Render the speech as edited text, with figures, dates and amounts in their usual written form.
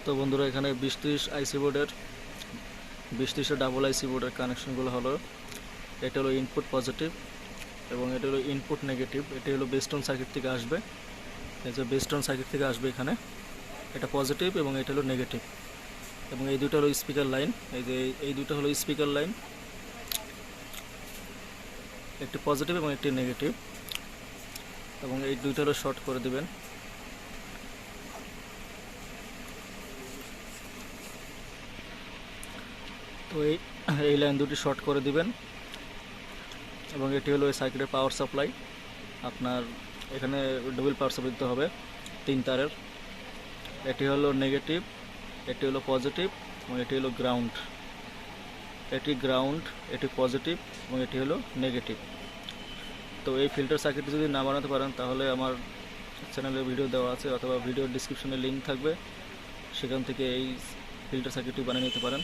তো বন্ধুরা, এখানে 2030 আইসি বোর্ডের 2030 ডাবল আইসি বোর্ডের কানেকশনগুলো হলো, এটা হলো ইনপুট পজিটিভ এবং এটা হলো ইনপুট নেগেটিভ। এটা হলো বেস্টন সার্কিট থেকে আসবে, এই যে বেস্টন সার্কিট থেকে আসবে এখানে, এটা পজিটিভ এবং এটা হলো নেগেটিভ। এবং এই দুটো হলো স্পিকার লাইন, এই যে এই দুটো হলো স্পিকার লাইন, একটি পজিটিভ এবং একটি নেগেটিভ, এবং এই দুইটা হলো শর্ট করে দিবেন। তো এই লাইন দুটি শর্ট করে দিবেন এবং এটি হলো এই সার্কিটের পাওয়ার সাপ্লাই। আপনার এখানে ডবল পাওয়ার সাপ্লাই দিতে হবে 3 তারের। এটি হলো নেগেটিভ, এটি হলো পজিটিভ এবং এটি হলো গ্রাউন্ড। এটি গ্রাউন্ড, এটি পজিটিভ এবং এটি হলো নেগেটিভ। তো এই ফিল্টার সার্কিট যদি না বানাতে পারেন তাহলে আমার চ্যানেলে ভিডিও দেওয়া আছে, অথবা ভিডিওর ডিসক্রিপশনে লিঙ্ক থাকবে, সেখান থেকে এই ফিল্টার সার্কিটটি বানিয়ে নিতে পারেন।